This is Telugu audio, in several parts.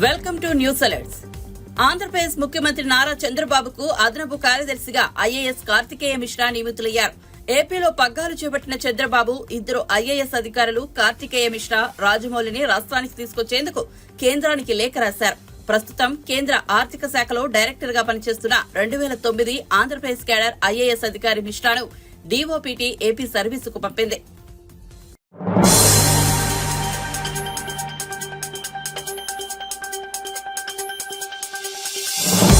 Welcome to news alerts. Andhra Pradesh ముఖ్యమంత్రి నారా చంద్రబాబుకు అదనపు కార్యదర్శిగా ఐఏఎస్ కార్తికేయ మిశ్రా నియమితులయ్యారు. ఏపీలో పగ్గాలు చేపట్టిన చంద్రబాబు ఇద్దరు ఐఏఎస్ అధికారులు కార్తికేయ మిశ్రా, రాజమౌళిని రాష్ట్రానికి తీసుకొచ్చేందుకు కేంద్రానికి లేఖ రాశారు. ప్రస్తుతం కేంద్ర ఆర్థిక శాఖలో డైరెక్టర్ గా పనిచేస్తున్న 2009 ఆంధ్రప్రదేశ్ కేడర్ ఐఏఎస్ అధికారి మిశ్రాను డీఓపీటీ ఏపీ సర్వీసుకు పంపింది.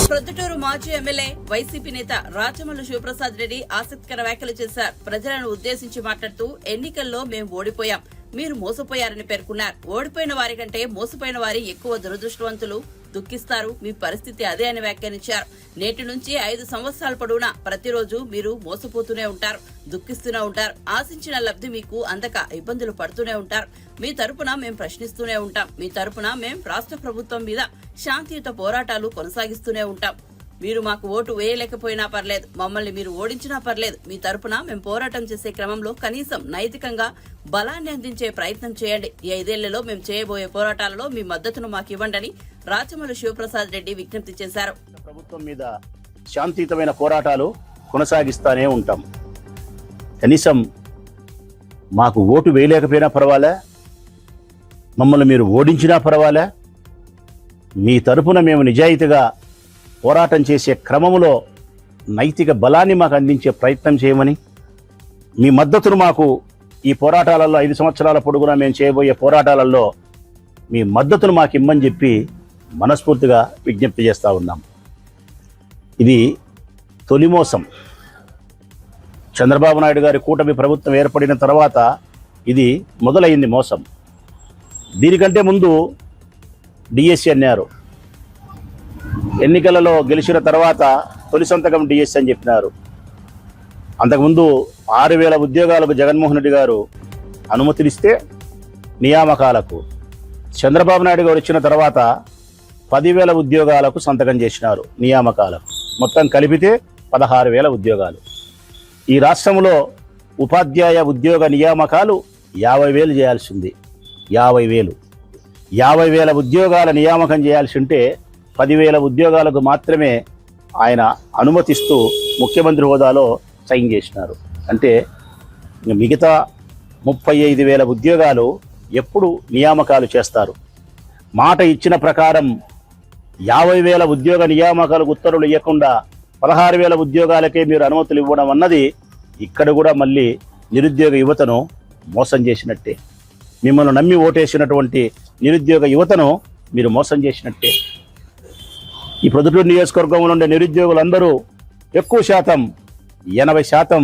ప్రొద్దుటూరు మాజీ ఎమ్మెల్యే వైసీపీ నేత రాచమల్లు శివప్రసాద్ రెడ్డి ఆసక్తికర వ్యాఖ్యలు చేశారు. ప్రజలను ఉద్దేశించి మాట్లాడుతూ ఎన్నికల్లో మేం ఓడిపోయాం, మీరు మోసపోయారని పేర్కొన్నారు. ఓడిపోయిన వారి కంటే మోసపోయిన వారి ఎక్కువ దురదృష్టవంతులు, దుఃఖిస్తారు, మీ పరిస్థితి అదే అని వ్యాఖ్యానించారు. నేటి నుంచి 5 సంవత్సరాల పొడవునా ప్రతిరోజు మీరు మోసపోతూనే ఉంటారు, దుఃఖిస్తూనే ఉంటారు. ఆశించిన లబ్ధి మీకు అందక ఇబ్బందులు పడుతూనే ఉంటారు. మీ తరపున మేం ప్రశ్నిస్తూనే ఉంటాం. మీ తరపున మేం రాష్ట్ర ప్రభుత్వం మీద శాంతియుత పోరాటాలు కొనసాగిస్తూనే ఉంటాం. మీరు మాకు ఓటు వేయలేకపోయినా పర్లేదు, మమ్మల్ని మీరు ఓడించినా పర్లేదు. మీ తరపున మేం పోరాటం చేసే క్రమంలో కనీసం నైతికంగా బలాన్ని అందించే ప్రయత్నం చేయండి. ఈ 5 ఏళ్లలో మేం చేయబోయే పోరాటాలలో మీ మద్దతును మాకు ఇవ్వండి రాచమల్లు శివప్రసాద్ రెడ్డి విజ్ఞప్తి చేశారు. ప్రభుత్వం మీద శాంతియుతమైన పోరాటాలు కొనసాగిస్తానే ఉంటాం. కనీసం మాకు ఓటు వేయలేకపోయినా పర్వాలే, మమ్మల్ని మీరు ఓడించినా పర్వాలే, మీ తరపున మేము నిజాయితీగా పోరాటం చేసే క్రమంలో నైతిక బలాన్ని మాకు అందించే ప్రయత్నం చేయమని, మీ మద్దతును మాకు ఈ పోరాటాలలో 5 సంవత్సరాల పొడుగునా మేము చేయబోయే పోరాటాలలో మీ మద్దతును మాకు ఇమ్మని చెప్పి మనస్ఫూర్తిగా విజ్ఞప్తి చేస్తూ ఉన్నాం. ఇది తొలి మోసం. చంద్రబాబు నాయుడు గారి కూటమి ప్రభుత్వం ఏర్పడిన తర్వాత ఇది మొదలైంది మోసం. దీనికంటే ముందు డిఎస్సి అన్నారు. ఎన్నికలలో గెలిచిన తర్వాత తొలి సంతకం డిఎస్సి అని చెప్పినారు. అంతకుముందు 6,000 ఉద్యోగాలకు జగన్మోహన్ రెడ్డి గారు అనుమతినిస్తే నియామకాలకు, చంద్రబాబు నాయుడు గారు వచ్చిన తర్వాత 10,000 ఉద్యోగాలకు సంతకం చేసినారు నియామకాలకు. మొత్తం కలిపితే 16,000 ఉద్యోగాలు. ఈ రాష్ట్రంలో ఉపాధ్యాయ ఉద్యోగ నియామకాలు 50,000 చేయాల్సింది. 50,000 ఉద్యోగాల నియామకం చేయాల్సి ఉంటే 10,000 ఉద్యోగాలకు మాత్రమే ఆయన అనుమతిస్తూ ముఖ్యమంత్రి హోదాలో సైన్ చేసినారు. అంటే మిగతా 35,000 ఉద్యోగాలు ఎప్పుడు నియామకాలు చేస్తారు? మాట ఇచ్చిన ప్రకారం 50,000 ఉద్యోగ నియామకాలకు ఉత్తర్వులు ఇవ్వకుండా 16,000 ఉద్యోగాలకే మీరు అనుమతులు ఇవ్వడం అన్నది ఇక్కడ కూడా మళ్ళీ నిరుద్యోగ యువతను మోసం చేసినట్టే. మిమ్మల్ని నమ్మి ఓటేసినటువంటి నిరుద్యోగ యువతను మీరు మోసం చేసినట్టే. ఈ ప్రొద్దుటూరు నియోజకవర్గంలో ఉండే నిరుద్యోగులందరూ ఎక్కువ శాతం 80%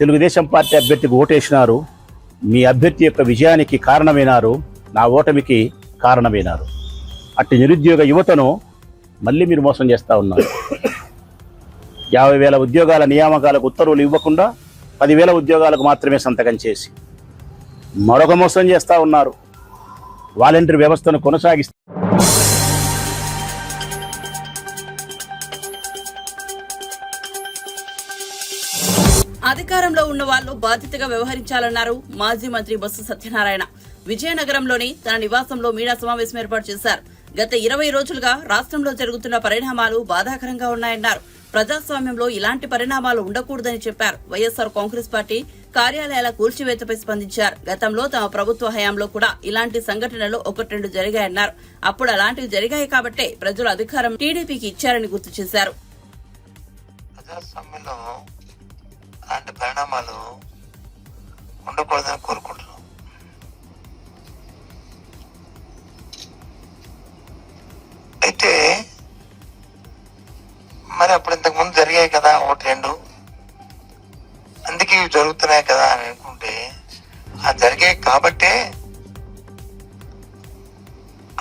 తెలుగుదేశం పార్టీ అభ్యర్థికి ఓటేసినారు. మీ అభ్యర్థి యొక్క విజయానికి కారణమైనారు, నా ఓటమికి కారణమైనారు. అట్టి నిరుద్యోగ యువతను మళ్ళీ మీరు మోసం చేస్తూ ఉన్నారు. 50,000 ఉద్యోగాల నియామకాలకు ఉత్తర్వులు ఇవ్వకుండా 10,000 ఉద్యోగాలకు మాత్రమే సంతకం చేసి మరొక మోసం చేస్తూ ఉన్నారు. వాలంటీర్ వ్యవస్థను కొనసాగిస్తారు. అధికారంలో ఉన్న వాళ్లు బాధ్యతగా వ్యవహరించాలన్నారు మాజీ మంత్రి బొత్స సత్యనారాయణ. విజయనగరంలోని తన నివాసంలో మీడియా సమావేశం ఏర్పాటు చేశారు. గత 20 రోజులుగా రాష్ట్రంలో జరుగుతున్న పరిణామాలు బాధాకరంగా ఉన్నాయన్నారు. ప్రజాస్వామ్యంలో ఇలాంటి పరిణామాలు ఉండకూడదని చెప్పారు. వైఎస్సార్ కాంగ్రెస్ పార్టీ కార్యాలయాల కూల్చివేతపై స్పందించారు. గతంలో తమ ప్రభుత్వ హయాంలో కూడా ఇలాంటి సంఘటనలు 1-2 జరిగాయన్నారు. అప్పుడు అలాంటివి జరిగాయి కాబట్టే ప్రజలు అధికారం టీడీపీకి ఇచ్చారని గుర్తు చేశారు. అలాంటి పరిణామాలు ఉండకూడదని కోరుకుంటున్నాం. అయితే మరి అప్పుడు ఇంతకు ముందు జరిగాయి కదా 1-2, అందుకే ఇవి జరుగుతున్నాయి కదా అని అనుకుంటే, ఆ జరిగాయి కాబట్టే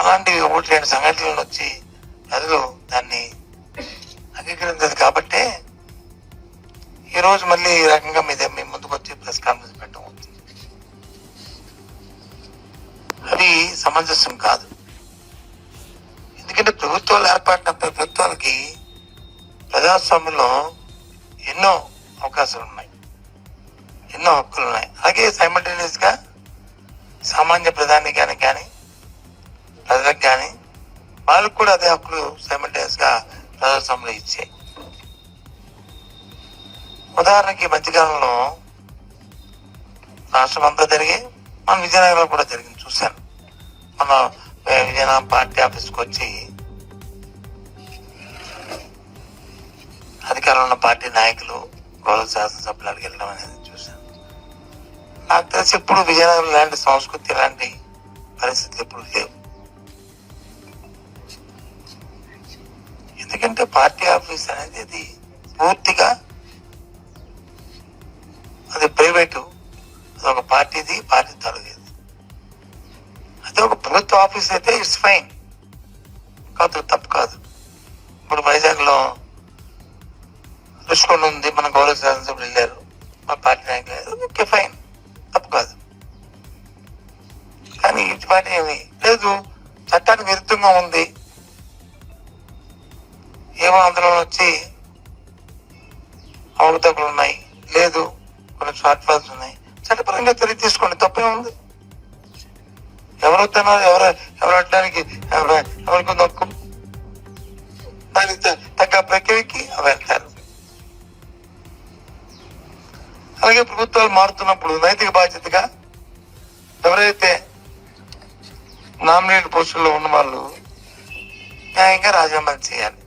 అలాంటి 1-2 సంఘటనలు వచ్చి ప్రజలు దాన్ని అంగీకరించదు కాబట్టే ఈరోజు మళ్ళీ ఈ రకంగా మీ ముందుకు వచ్చి ప్రెస్ కాన్ఫరెన్స్ పెట్టడం అవుతుంది. అవి సమంజసం కాదు. ఎందుకంటే ప్రభుత్వాలు ఏర్పడిన ప్రభుత్వాలకి ప్రజాస్వామ్యంలో ఎన్నో అవకాశాలు ఉన్నాయి, ఎన్నో హక్కులు ఉన్నాయి. అలాగే సైమల్టేనియస్ గా సామాన్య ప్రధానికానికి కానీ ప్రజలకు కానీ వాళ్ళకు కూడా అదే హక్కులు సైమల్టేనియస్ గా ప్రజాస్వామ్యంలో ఇచ్చాయి. ఉదాహరణకి మధ్యకాలంలో రాష్ట్రం అంతా జరిగి మన విజయనగరంలో కూడా జరిగింది, చూశాను. మన విజయనగరం పార్టీ ఆఫీస్కి వచ్చి అధికారంలో ఉన్న పార్టీ నాయకులు గౌరవ శాసనసభ్యులు అడిగి వెళ్ళడం అనేది చూశాను. నాకు తెలిసి ఎప్పుడు విజయనగరం ఇలాంటి సంస్కృతి, ఇలాంటి పరిస్థితులు ఎప్పుడు లేవు. ఎందుకంటే పార్టీ ఆఫీస్ అనేది అది పూర్తిగా అది ప్రైవేటు, అది ఒక పార్టీది, పార్టీ తాలూకేది. అదే ఒక ప్రభుత్వ ఆఫీస్ అయితే ఇట్స్ ఫైన్, కాదు తప్పు కాదు. ఇప్పుడు వైజాగ్ లో రుషికొండ ఉంది, మన గౌరవ శాసనసభ్యులు వెళ్ళారు, మా పార్టీ నాయకులు, ఓకే ఫైన్, తప్పు కాదు. కానీ ఇటు పార్టీ ఏమి లేదు, చట్టానికి విరుద్ధంగా ఉంది, ఏమో అందులో వచ్చి అవకతవకలు ఉన్నాయి, లేదు కొన్ని షార్ట్ ఫాల్స్ ఉన్నాయి, చట్టపరంగా చర్య తీసుకోండి, తప్పే ఉంది. ఎవరు వద్దన్నారు, ఎవరు అడ్డానికి ఎవరికి నొక్కు, దానికి తగ్గ ప్రక్రియకి వెళ్తారు. అలాగే ప్రభుత్వాలు మారుతున్నప్పుడు నైతిక బాధ్యతగా ఎవరైతే నామినేటెడ్ పోస్టుల్లో ఉన్న వాళ్ళు న్యాయంగా రాజీనామా చేయాలి.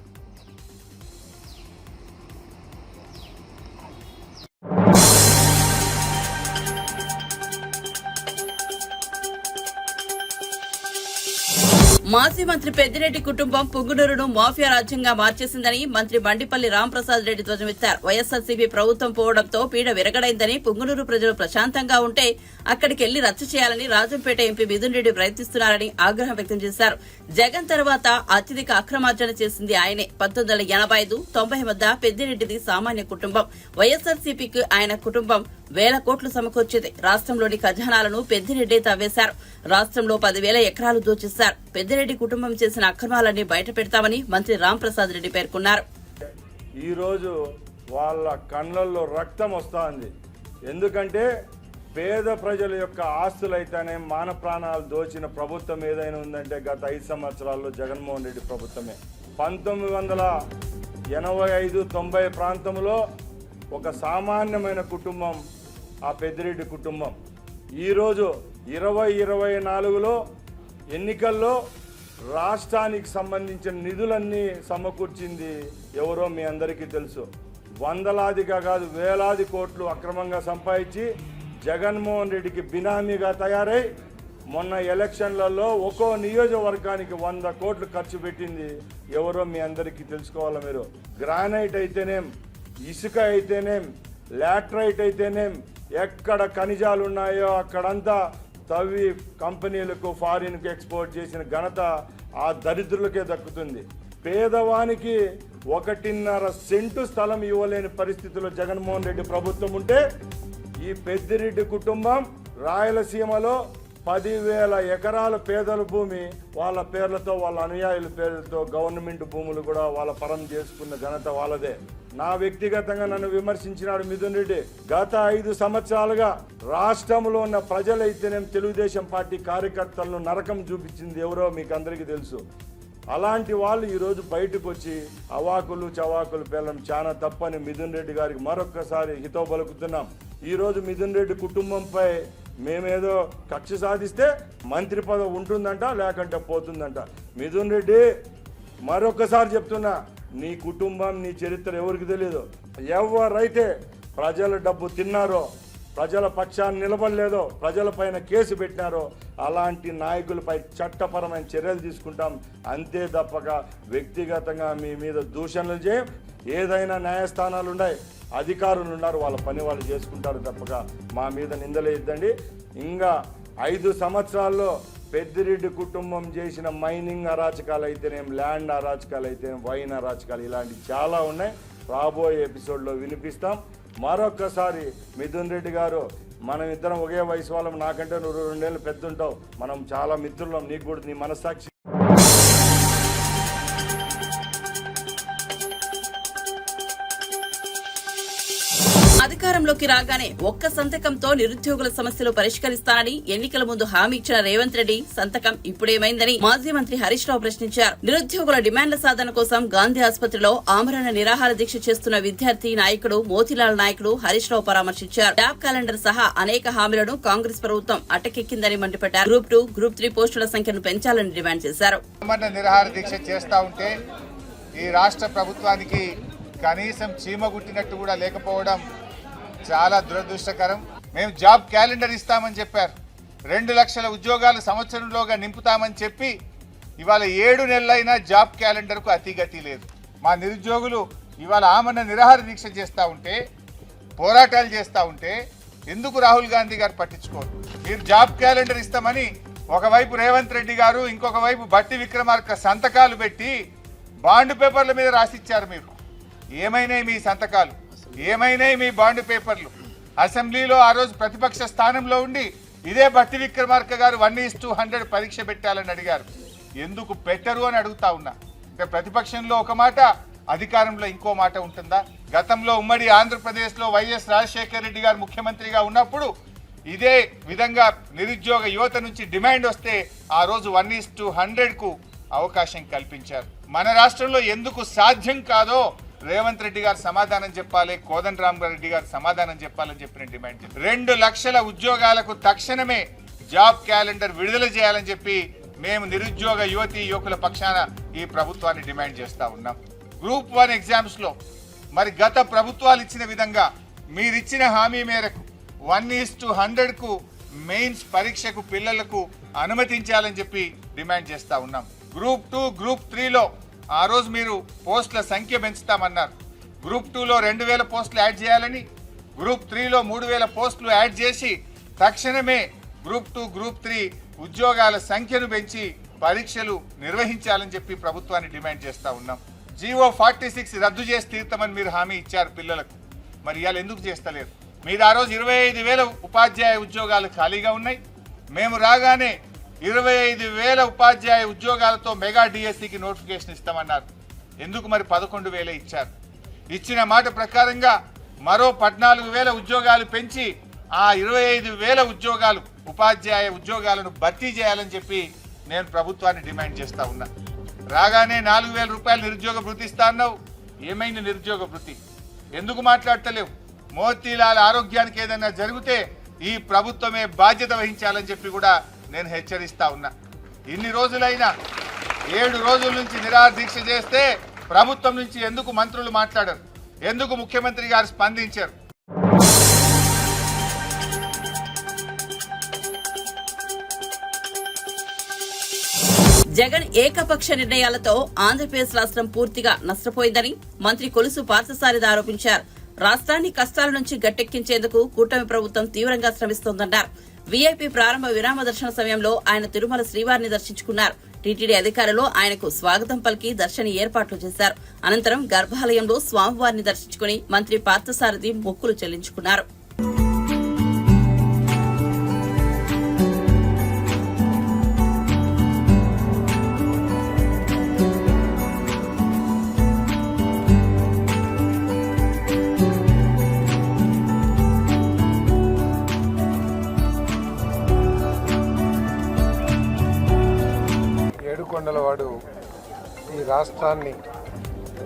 మాజీ మంత్రి పెద్దిరెడ్డి కుటుంబం పుంగునూరును మాఫియా రాజ్యంగా మార్చేసిందని మంత్రి బండిపల్లి రాంప్రసాద్ రెడ్డి ధ్వజమెత్తారు. వైఎస్ఆర్సీపీ ప్రభుత్వం పోవడంతో పీడ విరగడైందని, పుంగునూరు ప్రజలు ప్రశాంతంగా ఉంటే అక్కడికెళ్లి రచ్చ చేయాలని రాజంపేట ఎంపీ మిథున్ రెడ్డి ప్రయత్నిస్తున్నారని ఆగ్రహం వ్యక్తం చేశారు. జగన్ తర్వాత అత్యధిక అక్రమార్జన చేసింది ఆయనే. 1985-90 మధ్య పెద్దిరెడ్డిది సామాన్య కుటుంబం. వైఎస్ఆర్సీపీకి ఆయన కుటుంబం వేల కోట్లు సమకూర్చింది. రాష్ట్రంలోని ఖజానాలను పెద్దిరెడ్డి తవ్వేశారు. రాష్ట్రంలో 10,000 ఎకరాలు దోచేశారు. పెద్దిరెడ్డి కుటుంబం చేసిన అక్రమాలన్నీ బయట పెడతామని మంత్రి రాంప్రసాద్ రెడ్డి పేర్కొన్నారు. ఈ రోజు వాళ్ళ కళ్ళల్లో రక్తం వస్తుంది. ఎందుకంటే పేద ప్రజల యొక్క ఆస్తులైతేనే మాన ప్రాణాలు దోచిన ప్రభుత్వం ఏదైనా ఉందంటే గత 5 సంవత్సరాల్లో జగన్మోహన్ రెడ్డి ప్రభుత్వమే. 1985-90 ప్రాంతంలో ఒక సామాన్యమైన కుటుంబం ఆ పెద్దిరెడ్డి కుటుంబం. ఈరోజు 2024లో ఎన్నికల్లో రాష్ట్రానికి సంబంధించిన నిధులన్నీ సమకూర్చింది ఎవరో మీ అందరికీ తెలుసు. వందలాదిగా కాదు వేలాది కోట్లు అక్రమంగా సంపాదించి జగన్మోహన్ రెడ్డికి బినామీగా తయారై మొన్న ఎలక్షన్లలో ఒక్కో నియోజకవర్గానికి 100 కోట్లు ఖర్చు పెట్టింది ఎవరో మీ అందరికీ తెలుసుకోవాలి. మీరు గ్రానైట్ అయితేనేం, ఇసుక అయితేనేం, లాట్రైట్ అయితేనేం, ఎక్కడ ఖనిజాలు ఉన్నాయో అక్కడంతా తవ్వి కంపెనీలకు ఫారిన్కు ఎక్స్పోర్ట్ చేసిన ఘనత ఆ దరిద్రులకే దక్కుతుంది. పేదవానికి 1.5 సెంటు స్థలం ఇవ్వలేని పరిస్థితిలో జగన్మోహన్ రెడ్డి ప్రభుత్వం ఉంటే ఈ పెద్దిరెడ్డి కుటుంబం రాయలసీమలో 10,000 ఎకరాల పేదల భూమి వాళ్ళ పేర్లతో, వాళ్ళ అనుయాయుల పేర్లతో గవర్నమెంట్ భూములు కూడా వాళ్ళ పరం చేసుకున్న ఘనత వాళ్ళదే. నా వ్యక్తిగతంగా నన్ను విమర్శించినాడు మిథున్ రెడ్డి. గత 5 సంవత్సరాలుగా రాష్ట్రంలో ఉన్న ప్రజలైతేనేం తెలుగుదేశం పార్టీ కార్యకర్తలను నరకం చూపించింది ఎవరో మీకు అందరికీ తెలుసు. అలాంటి వాళ్ళు ఈరోజు బయటకు వచ్చి అవాకులు చవాకులు పేర్లం చాలా తప్పని మిథున్ రెడ్డి గారికి మరొక్కసారి హితవు పలుకుతున్నాం. ఈరోజు మిథున్ రెడ్డి కుటుంబంపై మేమేదో కక్ష సాధిస్తే మంత్రి పదవి ఉంటుందంట, లేకంటే పోతుందంట. మిథున్ రెడ్డి మరొకసారి చెప్తున్నా, నీ కుటుంబం, నీ చరిత్ర ఎవరికి తెలియదు. ఎవరైతే ప్రజల డబ్బు తిన్నారో, ప్రజల పక్షాన్ని నిలబడలేదో, ప్రజలపైన కేసు పెట్టినారో అలాంటి నాయకులపై చట్టపరమైన చర్యలు తీసుకుంటాం. అంతే తప్పక వ్యక్తిగతంగా మీ మీద దూషణలు చేయం. ఏదైనా న్యాయస్థానాలు ఉన్నాయి, అధికారులు ఉన్నారు, వాళ్ళ పని వాళ్ళు చేసుకుంటారు తప్పక మా మీద నిందలేద్దండి. ఇంకా 5 సంవత్సరాల్లో పెద్దిరెడ్డి కుటుంబం చేసిన మైనింగ్ అరాచకాలు అయితేనేం, ల్యాండ్ అరాచకాలు అయితేనేం, వైన్ అరాచకాలు ఇలాంటివి చాలా ఉన్నాయి. రాబోయే ఎపిసోడ్లో వినిపిస్తాం. మరొక్కసారి మిథున్ రెడ్డి గారు, మనం ఇద్దరం ఒకే వయసు వాళ్ళం, నాకంటే నువ్వు 2 ఏళ్ళు పెద్ద ఉంటావు, మనం చాలా మిత్రులం, నీకు కూడా నీ మనస్సాక్షి అధికారంలోకి రాగానే ఒక్క సంతకంతో నిరుద్యోగుల సమస్యలు పరిష్కరిస్తానని ఎన్నికల ముందు హామీ ఇచ్చిన రేవంత్ రెడ్డి సంతకం ఇప్పుడేమైందని మాజీ మంత్రి హరీష్ రావు ప్రశ్నించారు. నిరుద్యోగుల డిమాండ్ల సాధన కోసం గాంధీ ఆసుపత్రిలో ఆమరణ నిరాహార దీక్ష చేస్తున్న విద్యార్థి నాయకుడు మోతీలాల్ నాయకుడు హరీష్ రావు పరామర్శించారు. జాబ్ క్యాలెండర్ సహా అనేక హామీలను కాంగ్రెస్ ప్రభుత్వం అటకెక్కిందని మండిపడ్డారు. గ్రూప్ 2, గ్రూప్ 3 పోస్టుల సంఖ్యను పెంచాలని డిమాండ్ చేశారు. నిరాహార దీక్ష చేస్తా ఉంటే ఈ రాష్ట్ర ప్రభుత్వానికి కనీసం చీమగుట్టినట్టు కూడా లేకపోవడం చాలా దురదృష్టకరం. మేము జాబ్ క్యాలెండర్ ఇస్తామని చెప్పారు. 2 లక్షల ఉద్యోగాలు సంవత్సరంలోగా నింపుతామని చెప్పి ఇవాళ 7 నెలలైనా జాబ్ క్యాలెండర్కు అతిగతి లేదు. మా నిరుద్యోగులు ఇవాళ ఆమరణ నిరాహార దీక్ష చేస్తూ ఉంటే, పోరాటాలు చేస్తూ ఉంటే ఎందుకు రాహుల్ గాంధీ గారు పట్టించుకోరు? మీరు జాబ్ క్యాలెండర్ ఇస్తామని ఒకవైపు రేవంత్ రెడ్డి గారు, ఇంకొక వైపు బట్టి విక్రమార్క సంతకాలు పెట్టి బాండ్ పేపర్ల మీద రాసిచ్చారు. మీరు ఏమైనాయి మీ సంతకాలు? ఏమైనాయి మీ బాండ్ పేపర్లు? అసెంబ్లీలో ఆ రోజు ప్రతిపక్ష స్థానంలో ఉండి ఇదే బట్టి విక్రమార్క గారు 1:100 పరీక్ష పెట్టాలని అడిగారు. ఎందుకు పెట్టరు అని అడుగుతా ఉన్నా. అంటే ప్రతిపక్షంలో ఒక మాట, అధికారంలో ఇంకో మాట ఉంటుందా? గతంలో ఉమ్మడి ఆంధ్రప్రదేశ్లో వైఎస్ రాజశేఖర రెడ్డి గారు ముఖ్యమంత్రిగా ఉన్నప్పుడు ఇదే విధంగా నిరుద్యోగ యువత నుంచి డిమాండ్ వస్తే ఆ రోజు 1:100కు అవకాశం కల్పించారు. మన రాష్ట్రంలో ఎందుకు సాధ్యం కాదో రేవంత్ రెడ్డి గారు సమాధానం చెప్పాలి, కోదండరామ్ రెడ్డి గారు సమాధానం చెప్పాలని చెప్పిన డిమాండ్. 2 లక్షల ఉద్యోగాలకు తక్షణమే జాబ్ క్యాలెండర్ విడుదల చేయాలని చెప్పి మేము నిరుద్యోగ యువతీ యువకుల పక్షాన ఈ ప్రభుత్వాన్ని డిమాండ్ చేస్తా ఉన్నాం. గ్రూప్ 1 ఎగ్జామ్స్ లో మరి గత ప్రభుత్వాలు ఇచ్చిన విధంగా మీరిచ్చిన హామీ మేరకు 1:100కు మెయిన్స్ పరీక్షకు పిల్లలకు అనుమతించాలని చెప్పి డిమాండ్ చేస్తా ఉన్నాం. గ్రూప్ 2, గ్రూప్ 3లో ఆ రోజు మీరు పోస్టుల సంఖ్య పెంచుతామన్నారు. గ్రూప్ 2లో 2000 పోస్టులు యాడ్ చేయాలని, గ్రూప్ 3లో 3000 పోస్టులు యాడ్ చేసి తక్షణమే గ్రూప్ 2, గ్రూప్ 3 ఉద్యోగాల సంఖ్యను పెంచి పరీక్షలు నిర్వహించాలని చెప్పి ప్రభుత్వాన్ని డిమాండ్ చేస్తా ఉన్నాం. జీవో 46 రద్దు చేసి తీర్తామని మీరు హామీ ఇచ్చారు పిల్లలకు. మరి ఇవాళ ఎందుకు చేస్తలేరు? మీరు ఆ రోజు 25,000 ఉపాధ్యాయ ఉద్యోగాలు ఖాళీగా ఉన్నాయి. మేము రాగానే 25,000 ఉపాధ్యాయ ఉద్యోగాలతో మెగా డిఎస్సికి నోటిఫికేషన్ ఇస్తామన్నారు. ఎందుకు మరి 11,000 ఇచ్చారు? ఇచ్చిన మాట ప్రకారంగా మరో 14,000 ఉద్యోగాలు పెంచి ఆ 25,000 ఉద్యోగాలు ఉపాధ్యాయ ఉద్యోగాలను భర్తీ చేయాలని చెప్పి నేను ప్రభుత్వాన్ని డిమాండ్ చేస్తా ఉన్నా. రాగానే 4,000 రూపాయలు నిరుద్యోగ భృతి ఇస్తా అన్నావు. ఏమైంది నిరుద్యోగ భృతి? ఎందుకు మాట్లాడతలేవు? మోతీలాల్ ఆరోగ్యానికి ఏదైనా జరిగితే ఈ ప్రభుత్వమే బాధ్యత వహించాలని చెప్పి కూడా నేను హెచ్చరిస్తా ఉన్నా. ఇన్ని రోజులైనా 7 రోజుల నుంచి నిరాహార దీక్ష చేస్తే ప్రభుత్వం నుంచి ఎందుకు మంత్రులు మాట్లాడరు? ఎందుకు ముఖ్యమంత్రి గారు స్పందించారు? జగన్ ఏకపక్ష నిర్ణయాలతో ఆంధ్రప్రదేశ్ రాష్ట్రం పూర్తిగా నష్టపోయిందని మంత్రి కొలుసు పార్థసారథి ఆరోపించారు. రాష్ట్రాన్ని కష్టాల నుంచి గట్టెక్కించేందుకు కూటమి ప్రభుత్వం తీవ్రంగా శ్రమిస్తోందన్నారు. వీఐపీ ప్రారంభ విరామ దర్శన సమయంలో ఆయన తిరుమల శ్రీవారిని దర్శించుకున్నారు. టీటీడీ అధికారులు ఆయనకు స్వాగతం పలికి దర్శన ఏర్పాట్లు చేశారు. అనంతరం గర్భాలయంలో స్వామివారిని దర్శించుకుని మంత్రి పార్థసారథి మొక్కులు చెల్లించుకున్నారు. ఏడుకొండలవాడు ఈ రాష్ట్రాన్ని,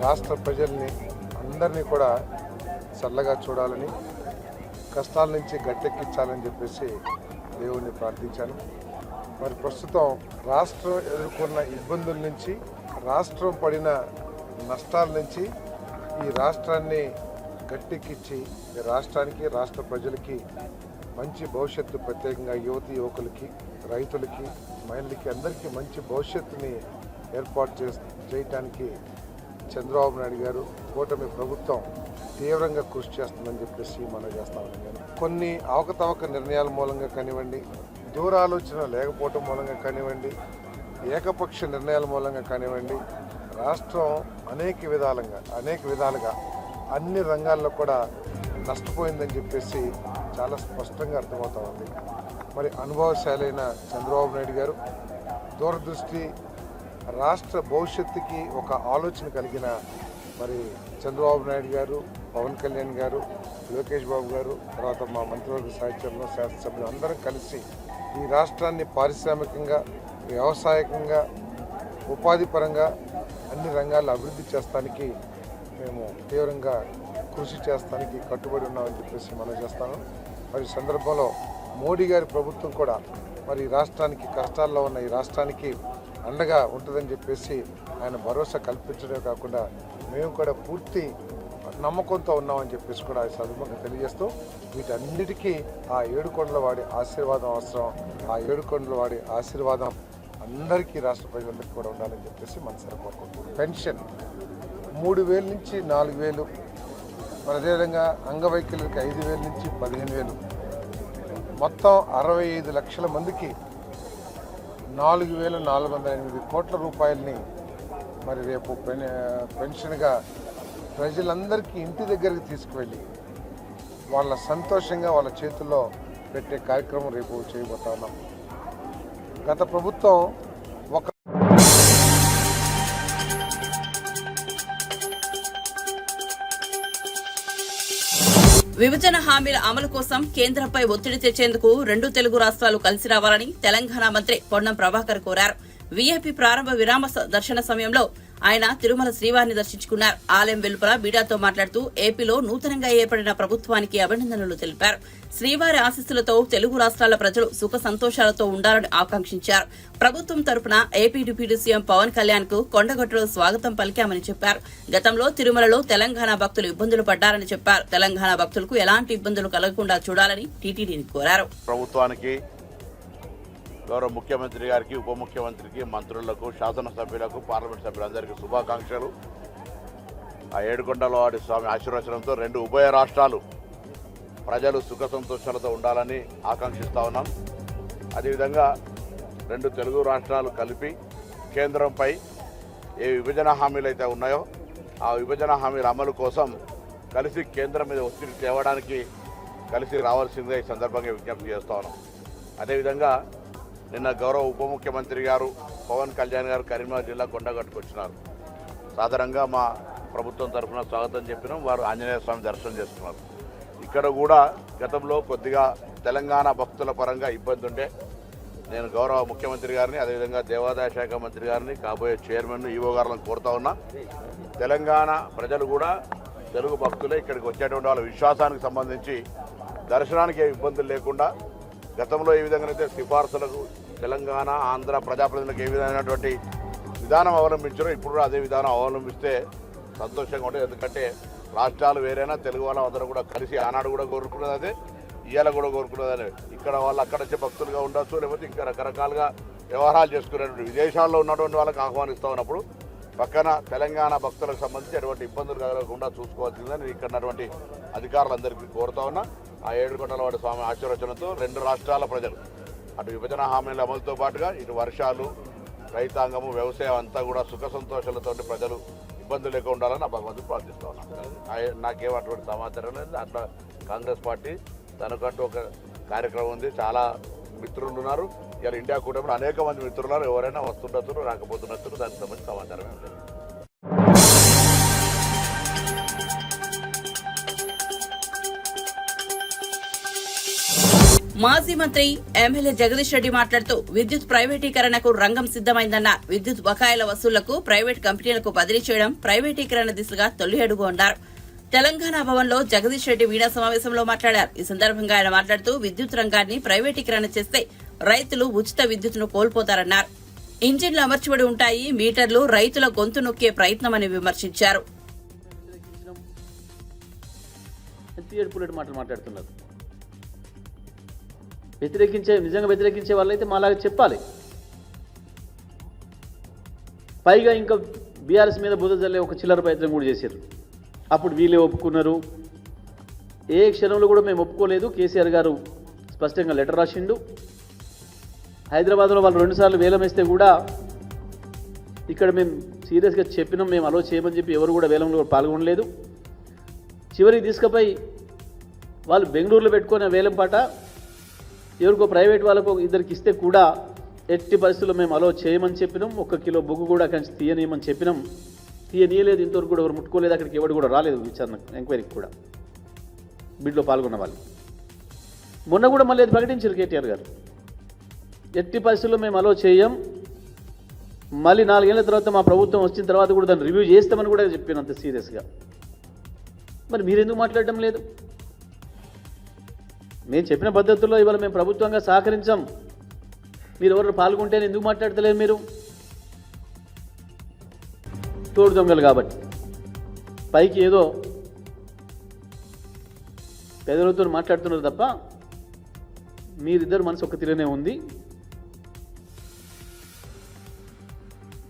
రాష్ట్ర ప్రజల్ని అందరినీ కూడా చల్లగా చూడాలని, కష్టాల నుంచి గట్టెక్కించాలని చెప్పేసి దేవుణ్ణి ప్రార్థించాను. మరి ప్రస్తుతం రాష్ట్రం ఎదుర్కొన్న ఇబ్బందుల నుంచి, రాష్ట్రం పడిన నష్టాల నుంచి ఈ రాష్ట్రాన్ని గట్టెక్కించి రాష్ట్రానికి, రాష్ట్ర ప్రజలకి మంచి భవిష్యత్తు, ప్రత్యేకంగా యువతి యువకులకి, రైతులకి, మహిళలకి అందరికీ మంచి భవిష్యత్తుని ఏర్పాటు చేయడానికి చంద్రబాబు నాయుడు గారు, కూటమి ప్రభుత్వం తీవ్రంగా కృషి చేస్తుందని చెప్పేసి మనం చేస్తా ఉన్నాను. కొన్ని అవకతవక నిర్ణయాల మూలంగా కానివ్వండి, దూరాలోచన లేకపోవటం మూలంగా కానివ్వండి, ఏకపక్ష నిర్ణయాల మూలంగా కానివ్వండి, రాష్ట్రం అనేక విధాలుగా అన్ని రంగాల్లో కూడా నష్టపోయిందని చెప్పేసి చాలా స్పష్టంగా అర్థమవుతా ఉంది. మరి అనుభవశాలైన చంద్రబాబు నాయుడు గారు, దూరదృష్టి, రాష్ట్ర భవిష్యత్తుకి ఒక ఆలోచన కలిగిన మరి చంద్రబాబు నాయుడు గారు, పవన్ కళ్యాణ్ గారు, లోకేష్ బాబు గారు, తర్వాత మా మంత్రివర్గ సహచరులు, శాసనసభ్యులు అందరం కలిసి ఈ రాష్ట్రాన్ని పారిశ్రామికంగా, వ్యవసాయకంగా, ఉపాధి పరంగా అన్ని రంగాల్లో అభివృద్ధి చేస్తానికి మేము తీవ్రంగా కృషి చేస్తానికి కట్టుబడి ఉన్నామని చెప్పేసి మనం చేస్తాను. మరి ఈ సందర్భంలో మోడీ గారి ప్రభుత్వం కూడా మరి రాష్ట్రానికి, కష్టాల్లో ఉన్న ఈ రాష్ట్రానికి అండగా ఉంటుందని చెప్పేసి ఆయన భరోసా కల్పించడమే కాకుండా మేము కూడా పూర్తి నమ్మకంతో ఉన్నామని చెప్పేసి కూడా ఈ సందర్భంగా తెలియజేస్తూ వీటన్నిటికీ ఆ ఏడుకొండల వాడి ఆశీర్వాదం అవసరం. ఆ ఏడుకొండల వాడి ఆశీర్వాదం అందరికీ, రాష్ట్ర ప్రజలందరికీ కూడా ఉండాలని చెప్పేసి మనసారా కోరుకుంటున్నాం. పెన్షన్ 3,000 నుంచి 4,000, మరి అదేవిధంగా అంగవైకల్యులకి 5,000 నుంచి 15,000, మొత్తం 65 లక్షల మందికి 4,408 కోట్ల రూపాయలని మరి రేపు పెన్షన్గా ప్రజలందరికీ ఇంటి దగ్గరికి తీసుకువెళ్ళి వాళ్ళ సంతోషంగా వాళ్ళ చేతుల్లో పెట్టే కార్యక్రమం రేపు చేయబోతా ఉన్నాం. గత ప్రభుత్వం ఒక విభజన హామీల అమలు కోసం కేంద్రంపై ఒత్తిడి తెచ్చేందుకు 2 తెలుగు రాష్ట్రాలు కలిసి రావాలని తెలంగాణ మంత్రి పొన్నం ప్రభాకర్ కోరారు. వీఐపీ ప్రారంభ విరామ దర్శన సమయంలో ఆయన తిరుమల శ్రీవారిని దర్శించుకున్నారు. ఆలయం వెలుపల మీడియాతో మాట్లాడుతూ ఏపీలో నూతనంగా ఏర్పడిన ప్రభుత్వానికి అభినందనలు తెలిపారు. శ్రీవారి ఆశీస్సులతో తెలుగు రాష్ట్రాల ప్రజలు సుఖ సంతోషాలతో ఉండాలని ఆకాంక్షించారు. ప్రభుత్వం తరపున AP deputy CM Pawan Kalyan కు కొండగట్టులో స్వాగతం పలికామని చెప్పారు. గతంలో తిరుమలలో తెలంగాణ భక్తులు ఇబ్బందులు పడ్డారని చెప్పారు. తెలంగాణ భక్తులకు ఎలాంటి ఇబ్బందులు కలగకుండా చూడాలని టీటీడీని కోరారు. ప్రభుత్వానికి, గౌరవ ముఖ్యమంత్రి గారికి, ఉప ముఖ్యమంత్రికి, మంత్రులకు, శాసనసభ్యులకు, పార్లమెంట్ సభ్యులందరికీ శుభాకాంక్షలు. ఆ ఏడుకొండలవాడి స్వామి ఆశీర్వచనంతో 2 ఉభయ రాష్ట్రాలు ప్రజలు సుఖ సంతోషాలతో ఉండాలని ఆకాంక్షిస్తా ఉన్నాం. అదేవిధంగా 2 తెలుగు రాష్ట్రాలు కలిపి కేంద్రంపై ఏ విభజన హామీలు అయితే ఉన్నాయో ఆ విభజన హామీల అమలు కోసం కలిసి కేంద్రం మీద ఒత్తిడి తేవడానికి కలిసి రావాల్సిందిగా ఈ సందర్భంగా విజ్ఞప్తి చేస్తా ఉన్నాం. అదేవిధంగా నిన్న గౌరవ ఉప ముఖ్యమంత్రి గారు పవన్ కళ్యాణ్ గారు కరీంనగర్ జిల్లా కొండగట్టుకు వచ్చినారు. సాధారణంగా మా ప్రభుత్వం తరఫున స్వాగతం చెప్పినాం. వారు ఆంజనేయ స్వామి దర్శనం చేసుకున్నారు. ఇక్కడ కూడా గతంలో కొద్దిగా తెలంగాణ భక్తుల పరంగా ఇబ్బంది ఉండే నేను గౌరవ ముఖ్యమంత్రి గారిని, అదేవిధంగా దేవాదాయ శాఖ మంత్రి గారిని, కాబోయే చైర్మన్, ఈవో గారులను కోరుతా ఉన్నా. తెలంగాణ ప్రజలు కూడా తెలుగు భక్తులే ఇక్కడికి వచ్చేటువంటి వాళ్ళ విశ్వాసానికి సంబంధించి దర్శనానికి ఏ ఇబ్బందులు లేకుండా గతంలో ఏ విధంగానైతే సిఫార్సులకు తెలంగాణ, ఆంధ్ర ప్రజాప్రతినిధులకు ఏ విధమైనటువంటి విధానం అవలంబించారో ఇప్పుడు కూడా అదే విధానం అవలంబిస్తే సంతోషంగా ఉంటుంది. ఎందుకంటే రాష్ట్రాలు వేరైనా తెలుగు వాళ్ళ అందరూ కూడా కలిసి ఆనాడు కూడా కోరుకున్నది అదే, ఇవాళ కూడా కోరుకున్నది అదే. ఇక్కడ వాళ్ళు అక్కడ వచ్చే భక్తులుగా ఉండొచ్చు, లేకపోతే ఇంకా రకరకాలుగా వ్యవహారాలు చేసుకునేటువంటి విదేశాల్లో ఉన్నటువంటి వాళ్ళకి ఆహ్వానిస్తూ ఉన్నప్పుడు పక్కన తెలంగాణ భక్తులకు సంబంధించి ఎటువంటి ఇబ్బందులు కలగకుండా చూసుకోవాల్సిందని ఇక్కడ ఉన్నటువంటి అధికారులందరికీ కోరుతా ఉన్నా. ఆ ఏడుకొండలవాడి స్వామి ఆశీర్వచనంతో 2 రాష్ట్రాల ప్రజలు అటు విభజన హామీల అమలుతో పాటుగా ఇటు వర్షాలు, రైతాంగము, వ్యవసాయం అంతా కూడా సుఖ సంతోషాలతో ప్రజలు ఇబ్బందులు లేకుండా ఉండాలని ఆ భగవంతుడు ప్రార్థిస్తూ ఉన్నాను. నాకేం అటువంటి సమాచారం లేదు. అట్లా కాంగ్రెస్ పార్టీ తనకంటూ ఒక కార్యక్రమం ఉంది. చాలా మిత్రులు ఉన్నారు. ఇలా ఇండియా కూటమిలో అనేక మంది మిత్రులు ఉన్నారు. ఎవరైనా వస్తుండొచ్చు, రాకపోతున్నట్టు దానికి సంబంధించి సమాచారం ఏం లేదు. మాజీ మంత్రి ఎమ్మెల్యే జగదీష్ రెడ్డి మాట్లాడుతూ విద్యుత్ ప్రైవేటీకరణకు రంగం సిద్దమైందన్నారు. విద్యుత్ బకాయిల వసూళ్లకు ప్రైవేట్ కంపెనీలకు బదిలీ చేయడం ప్రైవేటీకరణ దిశగా తొలి అడుగు అన్నారు. తెలంగాణ భవన్లో జగదీష్ రెడ్డి మీడియా సమావేశంలో మాట్లాడారు. ఈ సందర్భంగా ఆయన మాట్లాడుతూ విద్యుత్ రంగాన్ని ప్రైవేటీకరణ చేస్తే రైతులు ఉచిత విద్యుత్తును కోల్పోతారన్నారు. ఇంజిన్లు అమర్చబడి ఉంటాయి, మీటర్లు రైతుల గొంతు నొక్కే ప్రయత్నమని విమర్శించారు. నిజంగా వ్యతిరేకించే వాళ్ళైతే మాలాగా చెప్పాలి. పైగా ఇంకా బీఆర్ఎస్ మీద బుధ జల్లే ఒక చిల్లర ప్రయత్నం కూడా చేశారు. అప్పుడు వీళ్ళే ఒప్పుకున్నారు. ఏ క్షణంలో కూడా మేము ఒప్పుకోలేదు. కేసీఆర్ గారు స్పష్టంగా లెటర్ రాసిండు. హైదరాబాద్లో వాళ్ళు 2 సార్లు వేలం వేస్తే కూడా ఇక్కడ మేము సీరియస్గా చెప్పినాం, మేము అలో చేయమని చెప్పి ఎవరు కూడా వేలంలో పాల్గొనలేదు. చివరికి తీసుకుపోయి వాళ్ళు బెంగళూరులో పెట్టుకున్న వేలం పాట ఎవరికో ప్రైవేట్ వాళ్ళకు 2 ఇస్తే కూడా ఎట్టి పరిస్థితుల్లో మేము అలో చేయమని చెప్పినాం. 1 కిలో బొగ్గు కూడా కంచి తీయనేయమని చెప్పినాం. తీయనీయలేదు, ఇంతవరకు కూడా ఎవరు ముట్టుకోలేదు, అక్కడికి ఎవరు కూడా రాలేదు విచారణ ఎంక్వైరీకి కూడా బిడ్లో పాల్గొన్న వాళ్ళు. మొన్న కూడా మళ్ళీ అది ప్రకటించారు కేటీఆర్ గారు, ఎట్టి పరిస్థితుల్లో మేము అలో చేయం, మళ్ళీ 4 ఏళ్ల తర్వాత మా ప్రభుత్వం వచ్చిన తర్వాత కూడా దాన్ని రివ్యూ చేస్తామని కూడా చెప్పాను అంత సీరియస్గా. మరి మీరెందుకు మాట్లాడటం లేదు? మేము చెప్పిన పద్ధతుల్లో ఇవాళ మేము ప్రభుత్వంగా సహకరించాం, మీరు ఎవరు పాల్గొంటే ఎందుకు మాట్లాడతలేరు? మీరు తోడు దొంగలు కాబట్టి పైకి ఏదో పెదవులతో మాట్లాడుతున్నారు తప్ప మీరిద్దరు మనసు ఒక తీరునే ఉంది.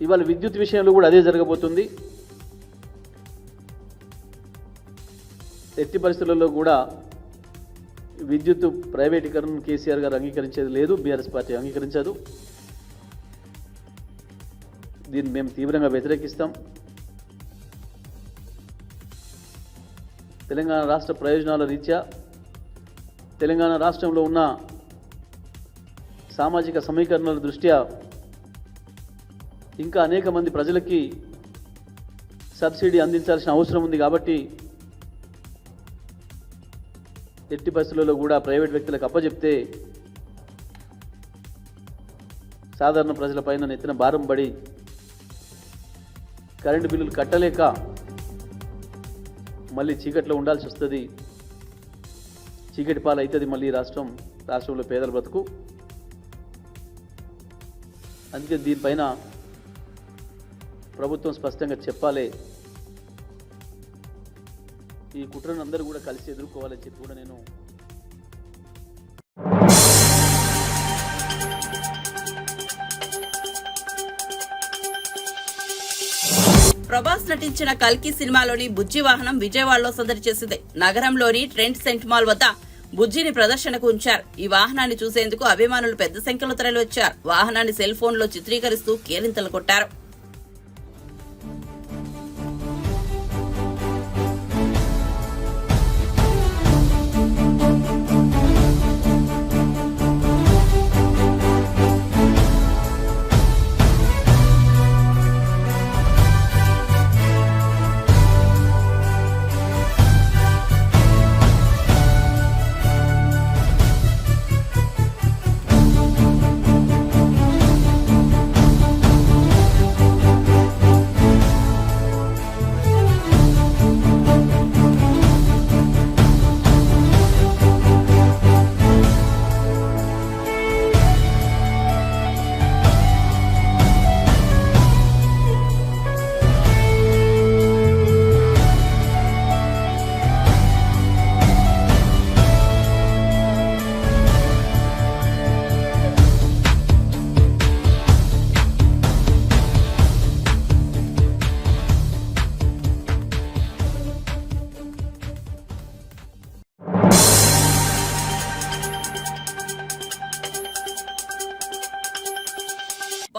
ఇవాళ విద్యుత్ విషయంలో కూడా అదే జరగబోతుంది. ఎట్టి పరిస్థితులలో కూడా విద్యుత్ ప్రైవేటీకరణ కేసీఆర్ గారు అంగీకరించేది లేదు, బీఆర్ఎస్ పార్టీ అంగీకరించదు. దీన్ని మేము తీవ్రంగా వ్యతిరేకిస్తాం. తెలంగాణ రాష్ట్ర ప్రయోజనాల రీత్యా తెలంగాణ రాష్ట్రంలో ఉన్న సామాజిక సమీకరణల దృష్ట్యా ఇంకా అనేక మంది ప్రజలకి సబ్సిడీ అందించాల్సిన అవసరం ఉంది. కాబట్టి ఎట్టి పరిస్థితుల్లో కూడా ప్రైవేట్ వ్యక్తులకు అప్పచెప్తే సాధారణ ప్రజలపైన నెత్తిన భారం పడి కరెంటు బిల్లులు కట్టలేక మళ్ళీ చీకట్లో ఉండాల్సి వస్తుంది, చీకటి పాలు అవుతుంది మళ్ళీ రాష్ట్రంలో పేదల బ్రతుకు. అందుకే దీనిపైన ప్రభుత్వం స్పష్టంగా చెప్పాలి, ఈ కుట్రను అందరూ కూడా కలిసి ఎదుర్కోవాలని చెప్పి కూడా నేను ప్రభాస్ నటించిన కల్కి సినిమాలోని బుజ్జి వాహనం విజయవాడలో సందడి చేసింది. నగరంలోని ట్రెండ్ సెంట్ మాల్ వద్ద బుజ్జిని ప్రదర్శనకు ఉంచారు. ఈ వాహనాన్ని చూసేందుకు అభిమానులు పెద్ద సంఖ్యలో తరలివచ్చారు. వాహనాన్ని సెల్ ఫోన్లో చిత్రీకరిస్తూ కేరింతలు కొట్టారు.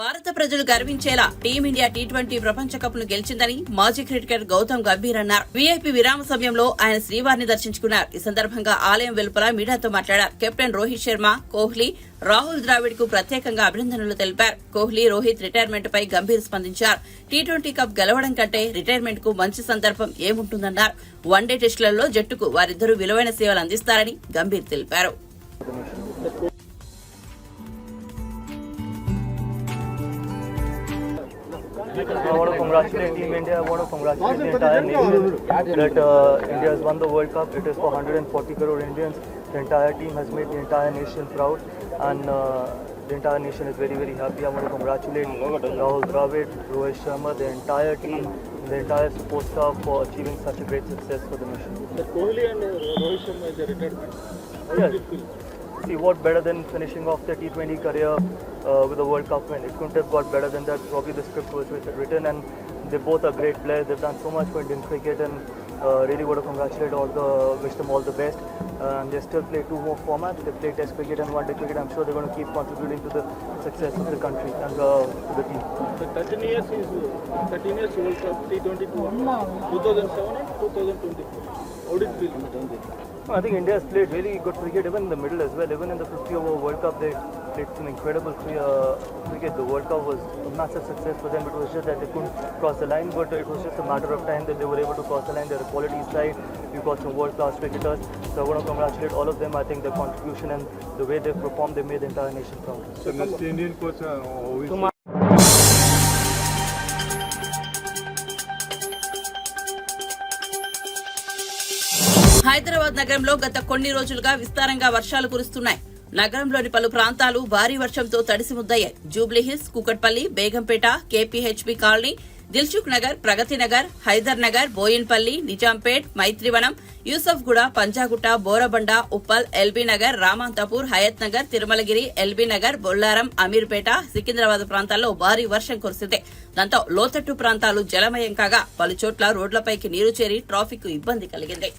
భారత ప్రజలు గర్వించేలా టీమిండియా T20 ప్రపంచ కప్ ను గెలిచిందని మాజీ క్రికెటర్ గౌతమ్ గంభీర్ అన్నారు. వీఐపీ విరామ సమయంలో ఆయన శ్రీవారిని దర్శించుకున్నారు. ఈ సందర్భంగా ఆలయం వెలుపల మీడియాతో మాట్లాడారు. కెప్టెన్ రోహిత్ శర్మ, కోహ్లీ, రాహుల్ ద్రావిడ్ కు ప్రత్యేకంగా అభినందనలు తెలిపారు. కోహ్లీ, రోహిత్ రిటైర్మెంట్ పై గంభీర్ స్పందించారు. T20 కప్ గెలవడం కంటే రిటైర్మెంట్ కు మంచి సందర్భం ఏముంటుందన్నారు. వన్డే టెస్టులలో జట్టుకు వారిద్దరూ విలువైన సేవలు అందిస్తారని గంభీర్ తెలిపారు. I want to congratulate Team India. I want to congratulate the entire nation that India has won the World Cup. It is for 140 crore Indians. The entire team has made the entire nation proud, and the entire nation is very, very happy. I want to congratulate Rahul Dravid, Rohit Sharma, the entire team, the entire support staff for achieving such a great success for the nation. Kohli and Rohit Sharma is a retirement. Yes. See, what better than finishing off their T20 career with a World Cup win? It couldn't have got better than that. Probably the script was written, and they both are great players. They've done so much for Indian cricket, and really want to congratulate wish them all the best. They still play 2 more formats. They play Test cricket and One Day cricket. I'm sure they're going to keep contributing to the success of the country and to the team. The 13 years World Cup T20 2007 and 2024. How did it feel? I think India has played really good cricket even in the middle as well. Even in the 50-over World Cup, they played some incredible cricket. The World Cup was a massive success for them. It was just that they couldn't cross the line, but it was just a matter of time that they were able to cross the line. They're a quality side. We've got some world-class cricketers. So I want to congratulate all of them. I think their contribution and the way they performed, they made the entire nation proud. So next Indian coach, Hyderabad నగరంలో గత కొన్ని రోజులుగా విస్తారంగా వర్షాలు కురుస్తున్నాయి. నగరంలోని పలు ప్రాంతాలు భారీ వర్షంతో తడిసి ముద్దయ్యాయి. Jubilee Hills, Kukatpally, Begumpet, KPHB colony, Dilsukh Nagar, Pragathi Nagar, Hyder Nagar, Boinpally, Nizampet, Maitrivanam, Yousufguda, Panjagutta, Borabanda, Uppal, LB Nagar, Ramanthapur, Hayath Nagar, Tirumalagiri, LB Nagar, Bollaram, Ameerpet, Secunderabad ప్రాంతాల్లో భారీ వర్షం కురిసింది. దాంతో లోతట్టు ప్రాంతాలు జలమయం కాగా పలుచోట్ల రోడ్లపైకి నీరు చేరి ట్రాఫిక్ ఇబ్బంది కలిగింది.